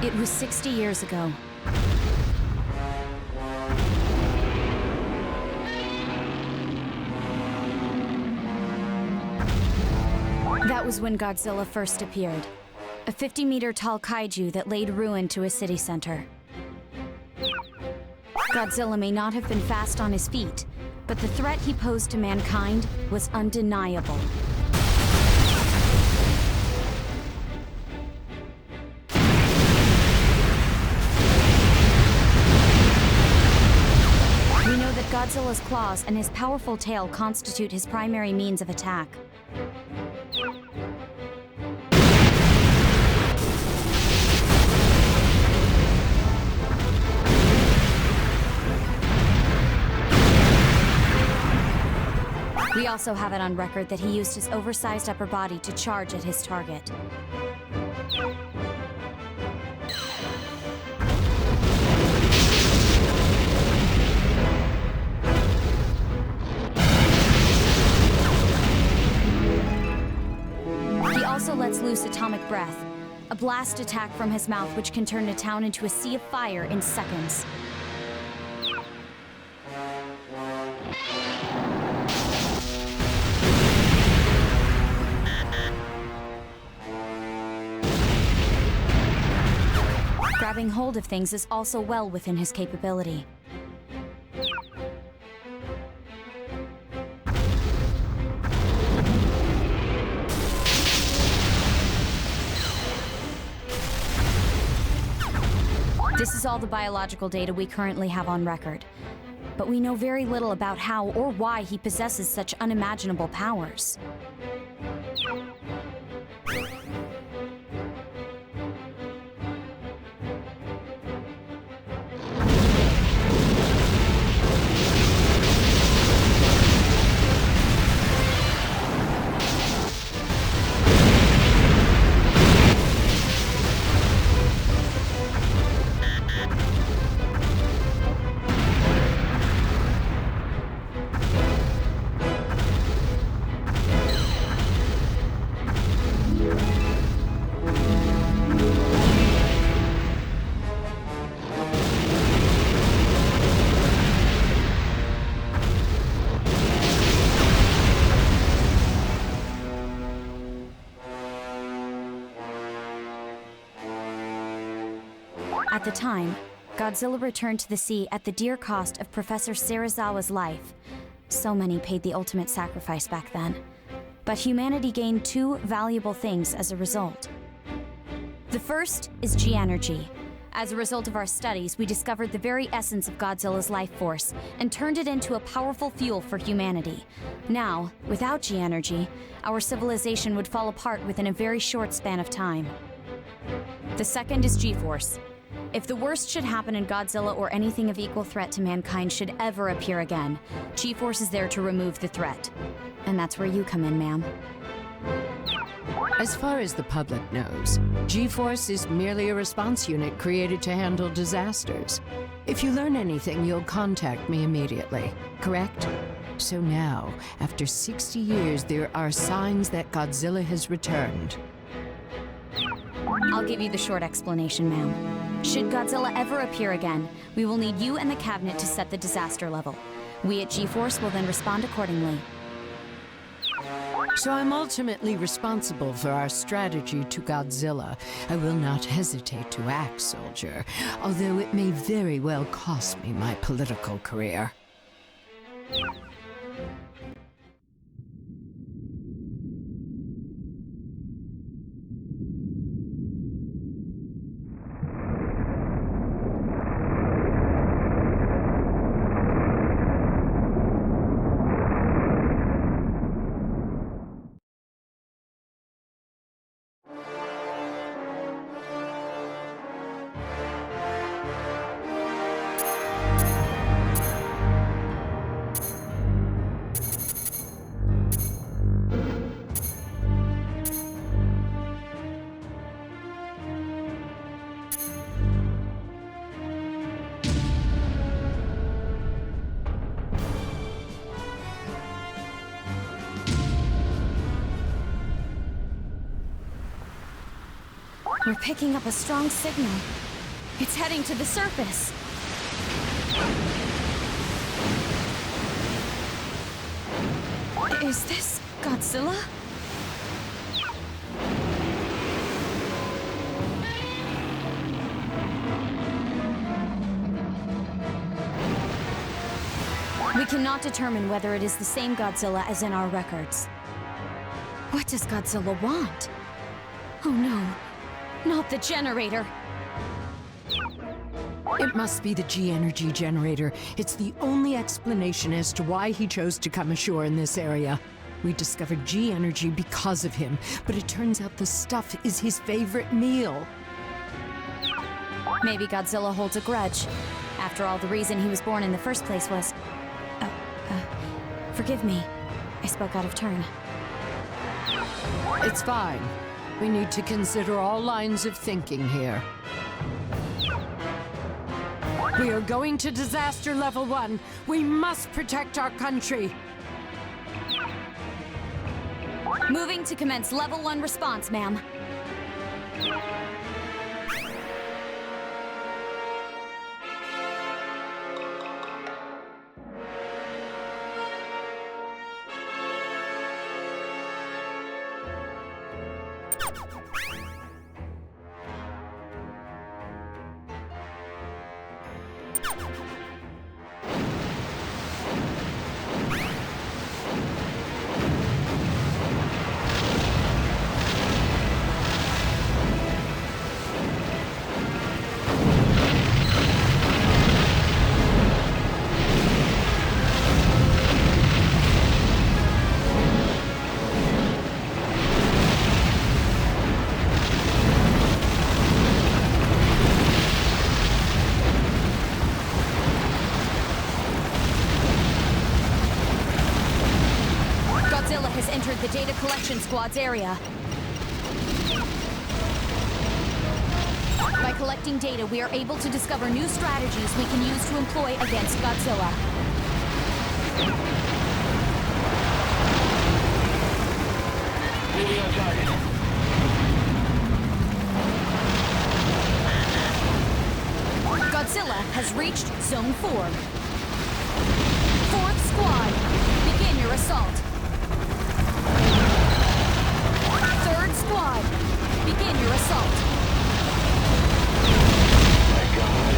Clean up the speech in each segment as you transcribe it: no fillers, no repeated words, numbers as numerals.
It was 60 years ago. That was when Godzilla first appeared. A 50-meter-tall kaiju that laid ruin to a city center. Godzilla may not have been fast on his feet, but the threat he posed to mankind was undeniable. We know that Godzilla's claws and his powerful tail constitute his primary means of attack. We also have it on record that he used his oversized upper body to charge at his target. He also lets loose atomic breath, a blast attack from his mouth which can turn a town into a sea of fire in seconds. Grabbing hold of things is also well within his capability. This is all the biological data we currently have on record, but we know very little about how or why he possesses such unimaginable powers. At the time, Godzilla returned to the sea at the dear cost of Professor Serizawa's life. So many paid the ultimate sacrifice back then. But humanity gained two valuable things as a result. The first is G-energy. As a result of our studies, we discovered the very essence of Godzilla's life force and turned it into a powerful fuel for humanity. Now, without G-energy, our civilization would fall apart within a very short span of time. The second is G-force. If the worst should happen and Godzilla or anything of equal threat to mankind should ever appear again, G-force is there to remove the threat. And that's where you come in, ma'am. As far as the public knows, G-force is merely a response unit created to handle disasters. If you learn anything, you'll contact me immediately, correct? So now, after 60 years, there are signs that Godzilla has returned. I'll give you the short explanation, ma'am. Should Godzilla ever appear again, we will need you and the cabinet to set the disaster level. We at G-force will then respond accordingly. So I'm ultimately responsible for our strategy to Godzilla. I will not hesitate to act, soldier, although it may very well cost me my political career. We're picking up a strong signal. It's heading to the surface. Is this Godzilla? We cannot determine whether it is the same Godzilla as in our records. What does Godzilla want? Oh no, not the generator. It must be the G-energy generator. It's the only explanation as to why he chose to come ashore in this area. We discovered G-energy because of him, but it turns out the stuff is his favorite meal. Maybe Godzilla holds a grudge. After all, the reason he was born in the first place was... forgive me. I spoke out of turn. It's fine. We need to consider all lines of thinking here. We are going to disaster level 1. We must protect our country. Moving to commence level 1 response, ma'am. Godzilla has entered the data collection squad's area. By collecting data, we are able to discover new strategies we can use to employ against Godzilla. Moving on target. Godzilla has reached Zone 4. 4th Squad, begin your assault. 3rd Squad, begin your assault. My God.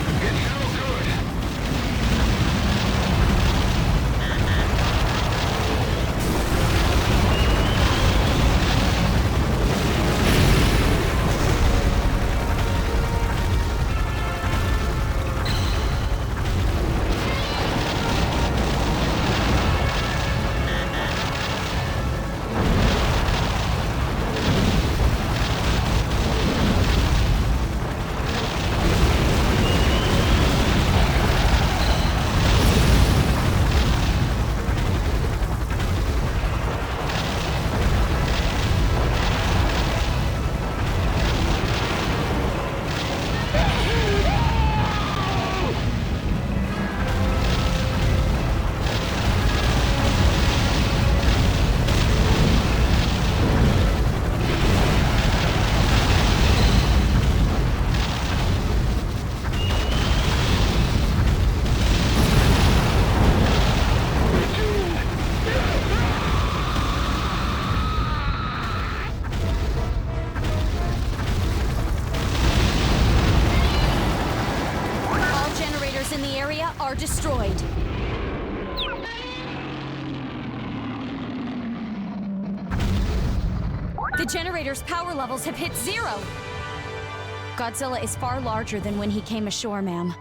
It's so good. In the area are destroyed. The generator's power levels have hit 0. Godzilla is far larger than when he came ashore, ma'am.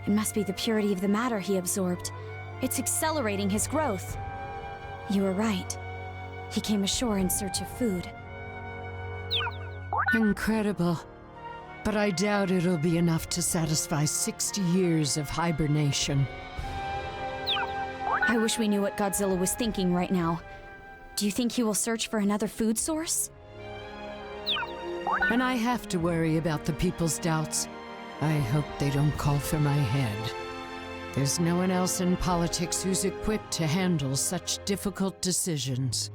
It must be the purity of the matter he absorbed. It's accelerating his growth. You were right. He came ashore in search of food. Incredible. But I doubt it'll be enough to satisfy 60 years of hibernation. I wish we knew what Godzilla was thinking right now. Do you think he will search for another food source? And I have to worry about the people's doubts. I hope they don't call for my head. There's no one else in politics who's equipped to handle such difficult decisions.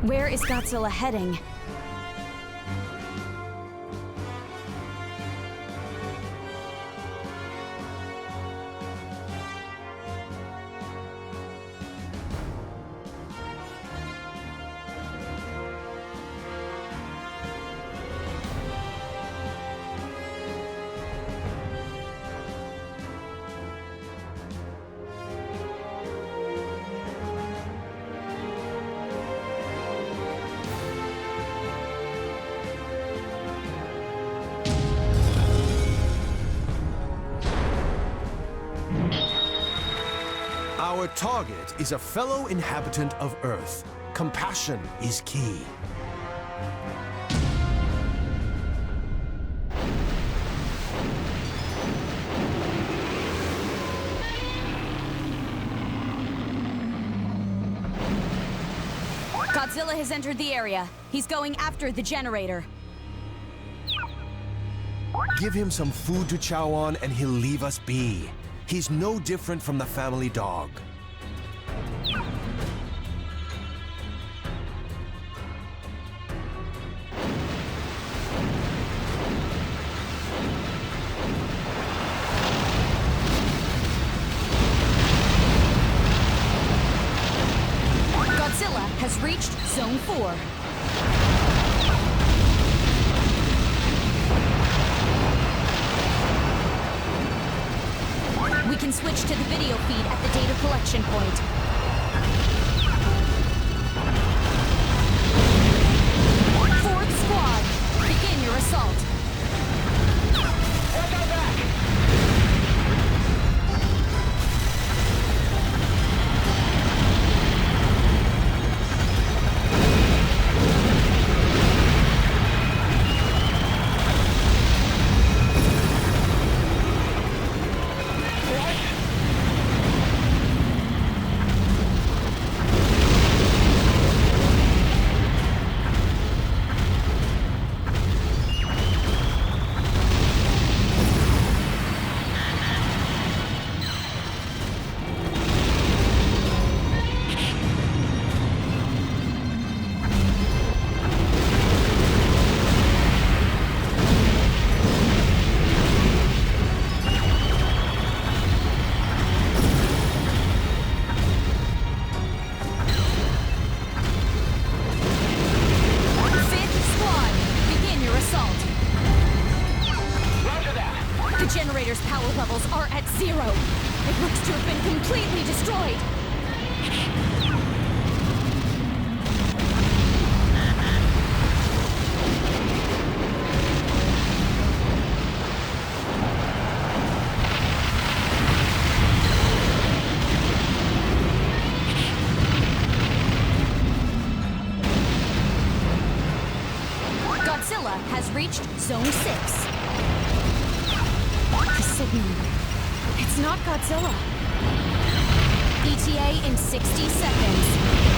Where is Godzilla heading? Our target is a fellow inhabitant of Earth. Compassion is key. Godzilla has entered the area. He's going after the generator. Give him some food to chow on and he'll leave us be. He's no different from the family dog. Godzilla has reached Zone 4. We can switch to the video feed at the data collection point. Fourth squad, begin your assault. Watch our back! power levels are at 0. It looks to have been completely destroyed. Godzilla has reached Zone 6. The signal. It's not Godzilla. ETA in 60 seconds.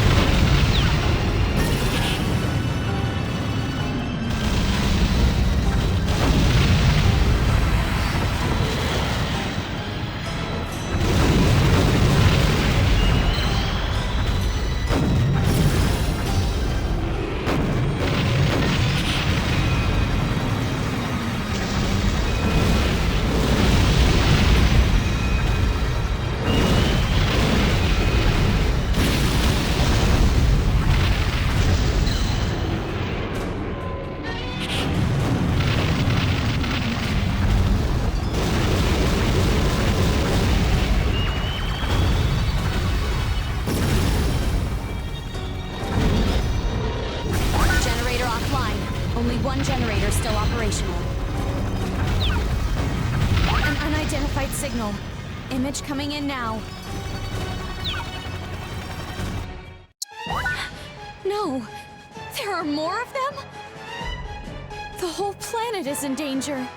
Image coming in now. No! There are more of them? The whole planet is in danger.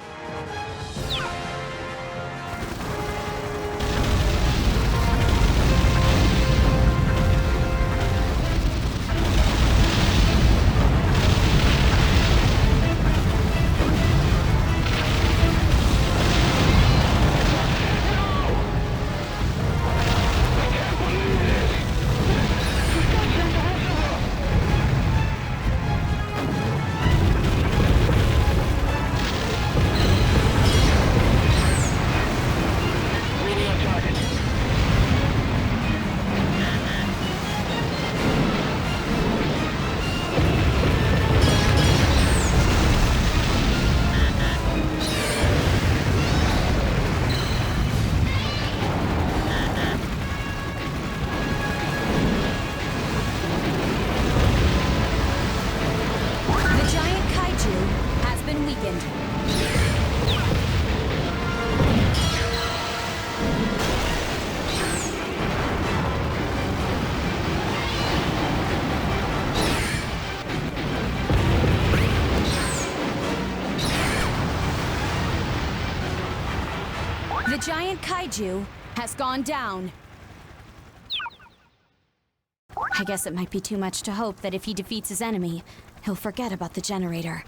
The giant kaiju has gone down. I guess it might be too much to hope that if he defeats his enemy, he'll forget about the generator.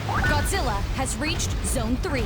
Godzilla has reached Zone 3.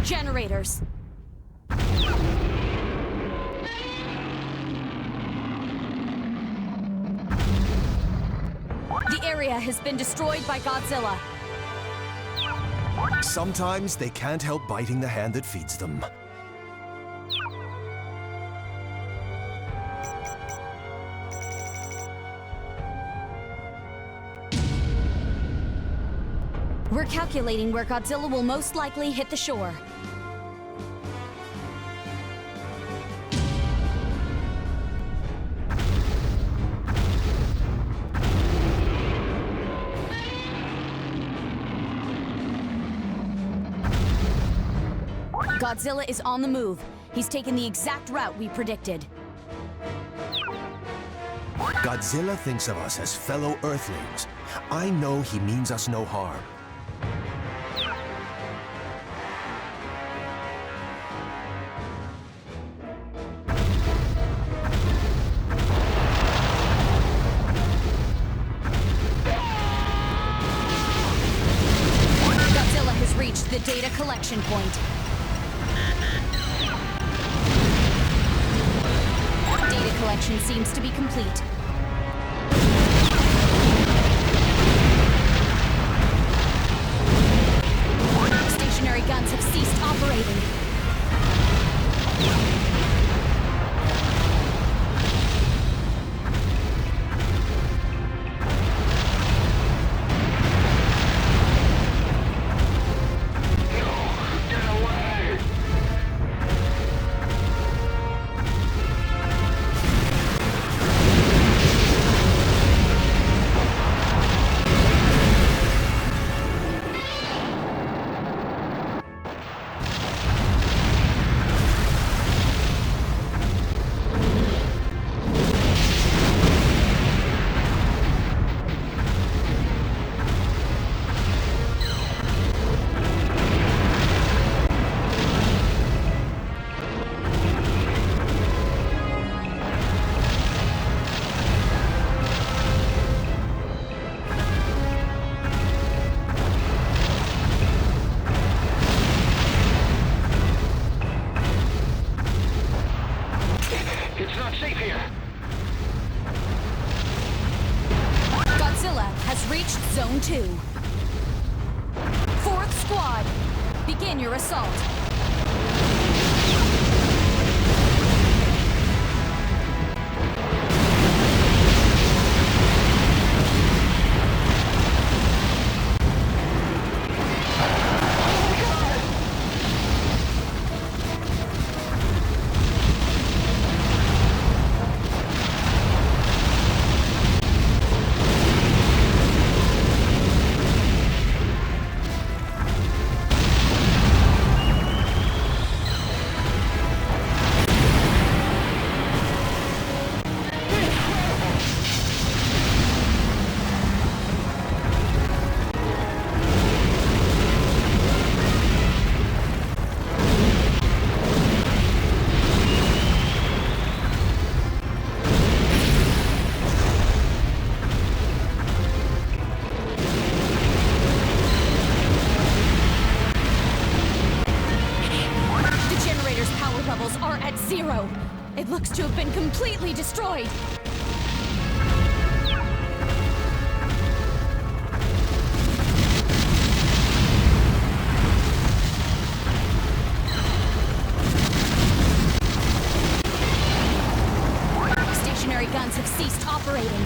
Generators. The area has been destroyed by Godzilla. Sometimes they can't help biting the hand that feeds them. We're calculating where Godzilla will most likely hit the shore. Godzilla is on the move. He's taken the exact route we predicted. Godzilla thinks of us as fellow Earthlings. I know he means us no harm. Godzilla has reached the data collection point. Data collection seems to be complete. Stationary guns have ceased operating. on your assault. Zero. It looks to have been completely destroyed. Stationary guns have ceased operating.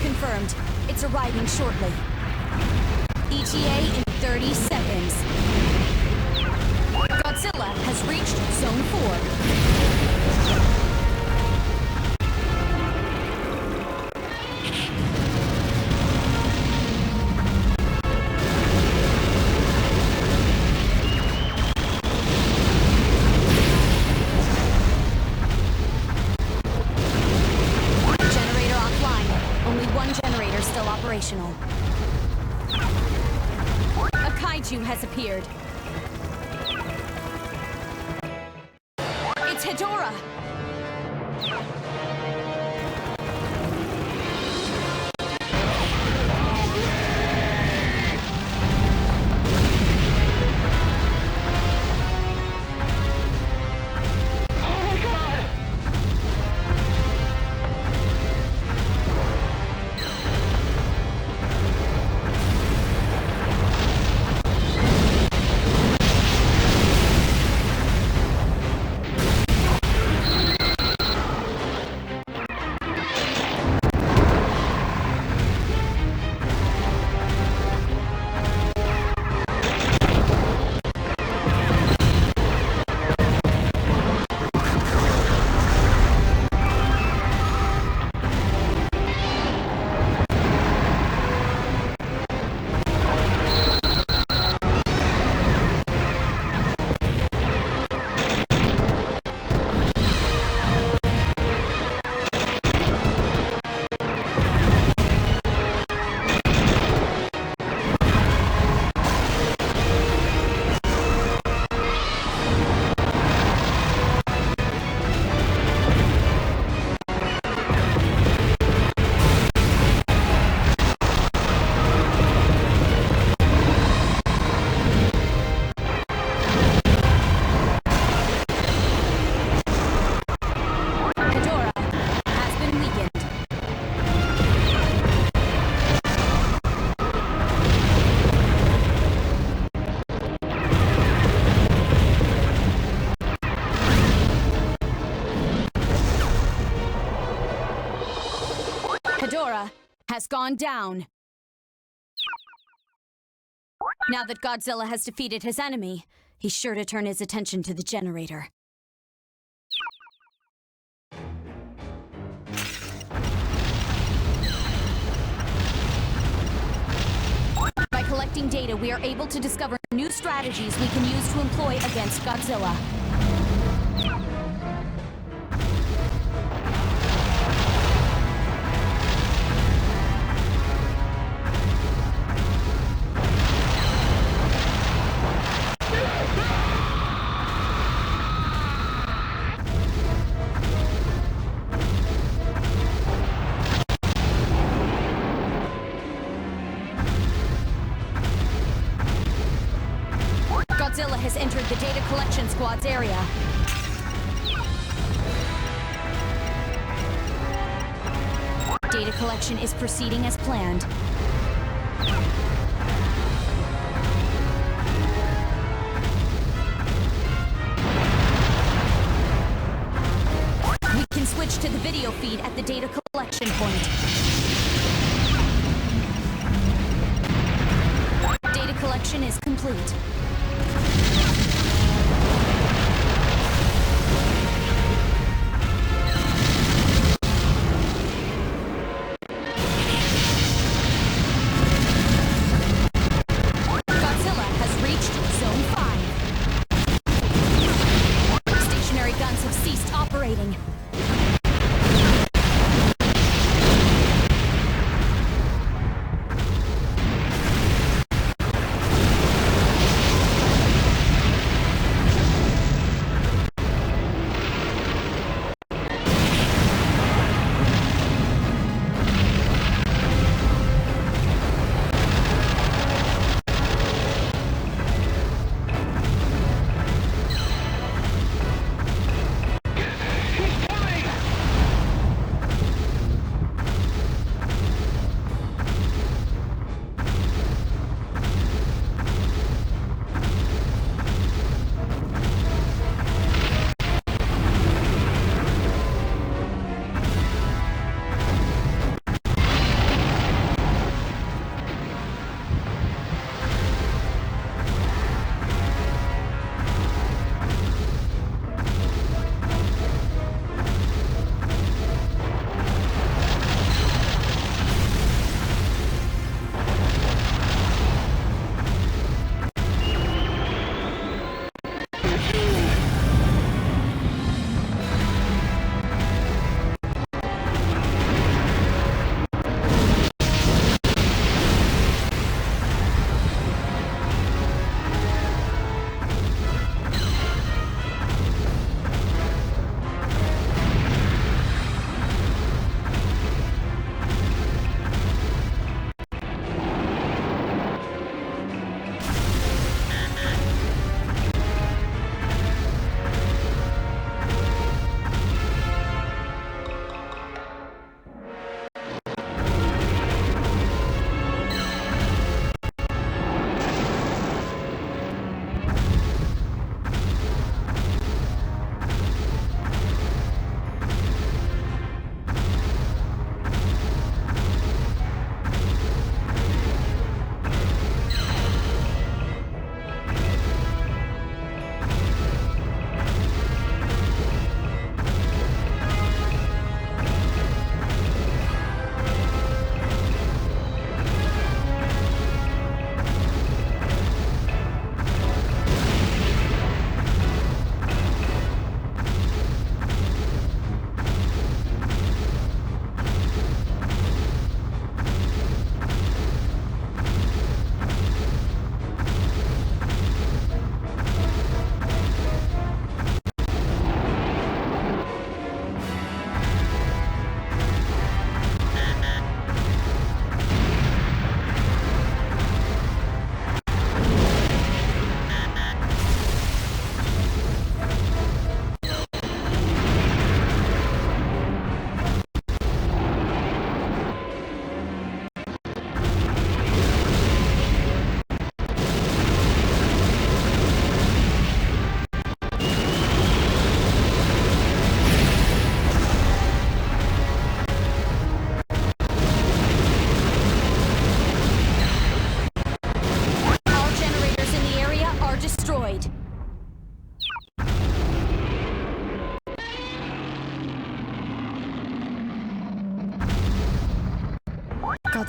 Confirmed. It's arriving shortly. ETA in 30 seconds. Godzilla has reached Zone 4. Still operational. A kaiju has appeared. It's Hedorah! Hedorah has gone down. Now that Godzilla has defeated his enemy, he's sure to turn his attention to the generator. By collecting data, we are able to discover new strategies we can use to employ against Godzilla. Godzilla has entered the data collection squad's area. Data collection is proceeding as planned. We can switch to the video feed at the data collection point. Data collection is complete. Godzilla has reached Zone 5. Stationary guns have ceased operating.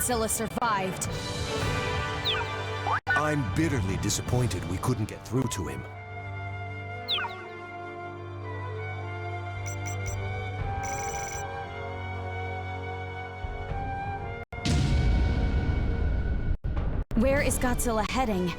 Godzilla survived. I'm bitterly disappointed we couldn't get through to him. Where is Godzilla heading?